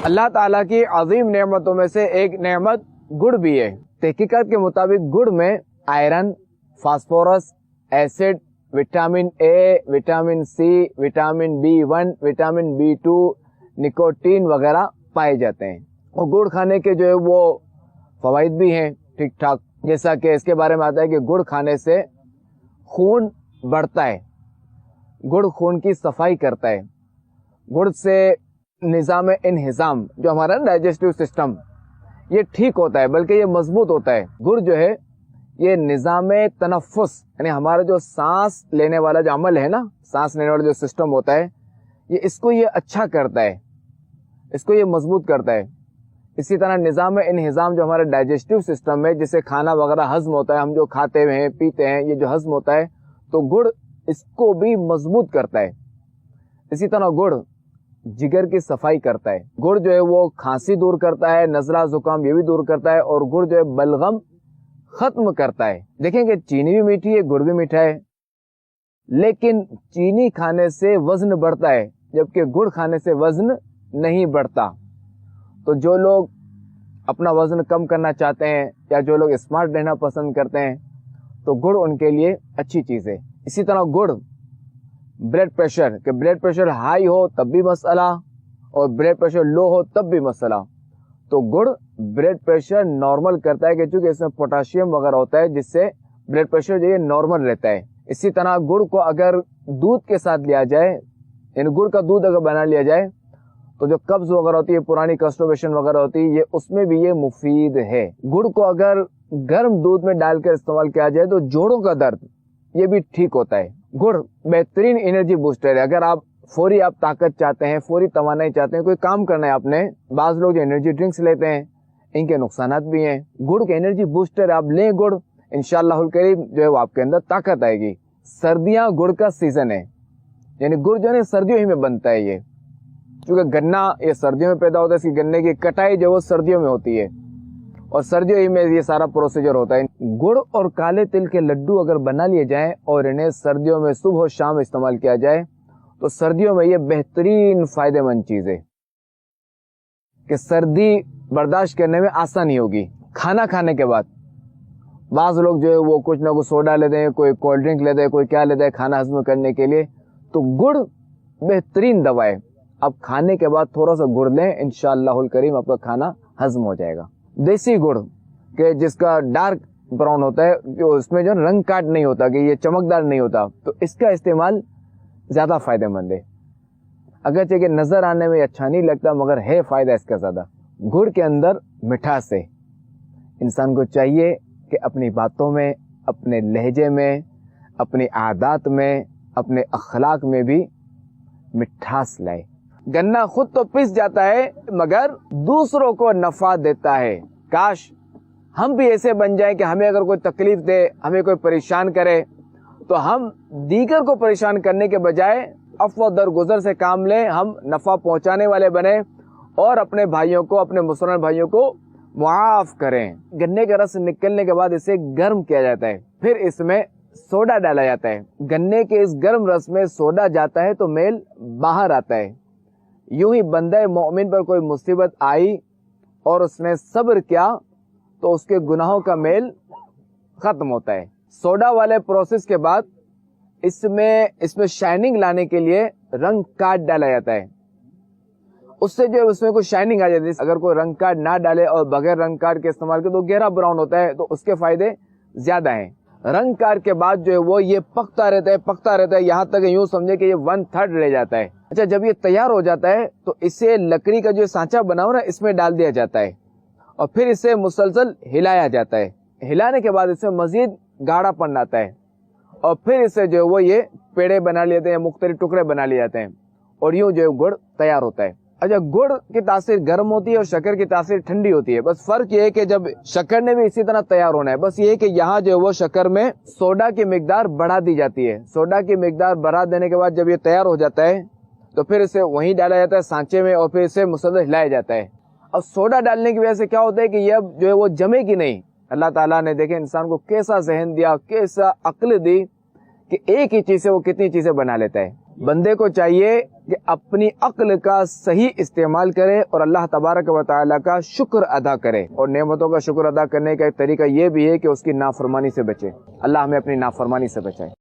اللہ تعالیٰ کی عظیم نعمتوں میں سے ایک نعمت گڑ بھی ہے۔ تحقیقات کے مطابق گڑ میں iron, phosphorus, acid, vitamin A, vitamin C, vitamin B1، vitamin B2، nicotine وغیرہ پائے جاتے ہیں۔ اور گڑ کھانے کے جو ہے وہ فوائد بھی ہیں ٹھیک ٹھاک، جیسا کہ اس کے بارے میں آتا ہے کہ گڑ کھانے سے خون بڑھتا ہے، گڑ خون کی صفائی کرتا ہے، گڑ سے نظام انہضام جو ہمارا ڈائجسٹو سسٹم یہ ٹھیک ہوتا ہے، بلکہ یہ مضبوط ہوتا ہے۔ گڑ جو ہے یہ نظام تنفس، یعنی ہمارا جو سانس لینے والا جو عمل ہے نا، سانس لینے والا جو سسٹم ہوتا ہے، اس کو یہ اچھا کرتا ہے، اس کو یہ مضبوط کرتا ہے۔ اسی طرح نظام انہضام جو ہمارا ڈائجسٹو سسٹم ہے، جسے کھانا وغیرہ ہضم ہوتا ہے، ہم جو کھاتے ہیں پیتے ہیں یہ جو ہضم ہوتا ہے، تو گڑ اس کو بھی مضبوط کرتا ہے۔ اسی طرح گڑ جگر کی صفائی کرتا ہے، گڑ جو ہے وہ کھانسی دور کرتا ہے، نزلہ زکام یہ بھی دور کرتا ہے، اور گڑ جو ہے بلغم ختم کرتا ہے۔ دیکھیں کہ چینی بھی میٹھی ہے، گڑ بھی میٹھا ہے، لیکن چینی کھانے سے وزن بڑھتا ہے جبکہ گڑ کھانے سے وزن نہیں بڑھتا۔ تو جو لوگ اپنا وزن کم کرنا چاہتے ہیں یا جو لوگ اسمارٹ رہنا پسند کرتے ہیں تو گڑ ان کے لیے اچھی چیز ہے۔ اسی طرح گڑ بلڈ پریشر، کہ بلڈ پریشر ہائی ہو تب بھی مسئلہ اور بلڈ پریشر لو ہو تب بھی مسئلہ، تو گڑ بلڈ پریشر نارمل کرتا ہے، کہ چونکہ اس میں پوٹاشیم وغیرہ ہوتا ہے جس سے بلڈ پریشر جو ہے نارمل رہتا ہے۔ اسی طرح گڑ کو اگر دودھ کے ساتھ لیا جائے، یعنی گڑ کا دودھ اگر بنا لیا جائے تو جو قبض وغیرہ ہوتی ہے، پرانی کانسٹیپیشن وغیرہ ہوتی ہے، یہ اس میں بھی یہ مفید ہے۔ گڑ کو اگر گرم دودھ میں ڈال کر استعمال کیا جائے تو جوڑوں کا درد یہ بھی ٹھیک ہوتا ہے۔ گڑ بہترین انرجی بوسٹر ہے۔ اگر آپ فوری طاقت چاہتے ہیں، فوری توانائی چاہتے ہیں، کوئی کام کرنا ہے آپ نے، بعض لوگ جو انرجی ڈرنکس لیتے ہیں ان کے نقصانات بھی ہیں۔ گڑ کے انرجی بوسٹر آپ لیں گڑ، انشاءاللہ الکریم جو ہے وہ آپ کے اندر طاقت آئے گی۔ سردیاں گڑ کا سیزن ہے، یعنی گڑ جو ہے سردیوں ہی میں بنتا ہے، یہ چونکہ گنا یہ سردیوں میں پیدا ہوتا ہے، اس کی گنے کی کٹائی جو وہ سردیوں میں ہوتی ہے اور سردیوں ہی میں یہ سارا پروسیجر ہوتا ہے۔ گڑ اور کالے تل کے لڈو اگر بنا لیے جائیں اور انہیں سردیوں میں صبح و شام استعمال کیا جائے تو سردیوں میں یہ بہترین فائدہ مند چیز ہے کہ سردی برداشت کرنے میں آسانی ہوگی۔ کھانا کھانے کے بعد بعض لوگ جو ہے وہ کچھ نہ کچھ سوڈا لیتے ہیں، کوئی کولڈ ڈرنک لیتے ہیں، کوئی کیا لیتا ہے کھانا ہضم کرنے کے لیے، تو گڑ بہترین دوا ہے۔ اب کھانے کے بعد تھوڑا سا گڑ لیں، انشاءاللہ الکریم آپ کا کھانا ہضم ہو جائے گا۔ دیسی گڑ کہ جس کا ڈارک براؤن ہوتا ہے، جو اس میں جو رنگ کاٹ نہیں ہوتا، کہ یہ چمکدار نہیں ہوتا، تو اس کا استعمال زیادہ فائدہ مند ہے۔ اگرچہ کہ نظر آنے میں اچھا نہیں لگتا مگر ہے فائدہ اس کا زیادہ۔ گڑ کے اندر مٹھاس ہے، انسان کو چاہیے کہ اپنی باتوں میں، اپنے لہجے میں، اپنی عادات میں، اپنے اخلاق میں بھی مٹھاس لائے۔ گنا خود تو پس جاتا ہے مگر دوسروں کو نفع دیتا ہے۔ کاش ہم بھی ایسے بن جائیں کہ ہمیں اگر کوئی تکلیف دے، ہمیں کوئی پریشان کرے تو ہم دیگر کو پریشان کرنے کے بجائے عفو درگزر سے کام لیں، ہم نفع پہنچانے والے بنے اور اپنے بھائیوں کو، اپنے مسلمان بھائیوں کو معاف کریں۔ گنے کا رس نکلنے کے بعد اسے گرم کیا جاتا ہے، پھر اس میں سوڈا ڈالا جاتا ہے۔ گنے کے اس گرم رس میں سوڈا جاتا ہے تو میل باہر آتا ہے۔ یوں ہی بندہ مومن پر کوئی مصیبت آئی اور اس نے صبر کیا تو اس کے گناہوں کا میل ختم ہوتا ہے۔ سوڈا والے پروسیس کے بعد اس میں شائننگ لانے کے لیے رنگ کاٹ ڈالا جاتا ہے، اس سے جو اس میں کوئی شائننگ آ جاتی ہے۔ اگر کوئی رنگ کاٹ نہ ڈالے اور بغیر رنگ کاٹ کے استعمال کرے تو گہرا براؤن ہوتا ہے، تو اس کے فائدے زیادہ ہیں۔ رنگ کاٹ کے بعد جو ہے وہ یہ پکتا رہتا ہے یہاں تک یوں سمجھے کہ یہ 1/3 رہ جاتا ہے۔ اچھا، جب یہ تیار ہو جاتا ہے تو اسے لکڑی کا جو سانچہ بنا ہو نا اس میں ڈال دیا جاتا ہے اور پھر اسے مسلسل ہلایا جاتا ہے۔ ہلانے کے بعد اس میں مزید گاڑھا پن آتا ہے اور پھر اسے جو ہے وہ یہ پیڑے بنا لیتے ہیں، مختلف ٹکڑے بنا لیے جاتے ہیں اور یوں جو ہے گڑ تیار ہوتا ہے۔ اچھا، گڑ کی تاثیر گرم ہوتی ہے اور شکر کی تاثیر ٹھنڈی ہوتی ہے۔ بس فرق یہ ہے کہ جب شکر نے بھی اسی طرح تیار ہونا ہے، بس یہ ہے کہ یہاں جو ہے وہ شکر میں سوڈا کی مقدار بڑھا دی جاتی ہے۔ سوڈا کی مقدار بڑھا دینے کے بعد جب یہ تیار ہو جاتا ہے تو پھر اسے وہیں ڈالا جاتا ہے سانچے میں اور پھر اسے مسلسل ہلایا جاتا ہے۔ اور سوڈا ڈالنے کی وجہ سے کیا ہوتا ہے کہ یہ اب جو ہے وہ جمے گی نہیں۔ اللہ تعالیٰ نے دیکھے انسان کو کیسا ذہن دیا، کیسا عقل دی کہ ایک ہی چیز سے وہ کتنی چیزیں بنا لیتا ہے۔ بندے کو چاہیے کہ اپنی عقل کا صحیح استعمال کرے اور اللہ تبارک و تعالیٰ کا شکر ادا کرے. اور نعمتوں کا شکر ادا کرنے کا ایک طریقہ یہ بھی ہے کہ اس کی نافرمانی سے بچے. اللہ ہمیں اپنی نافرمانی سے بچائے.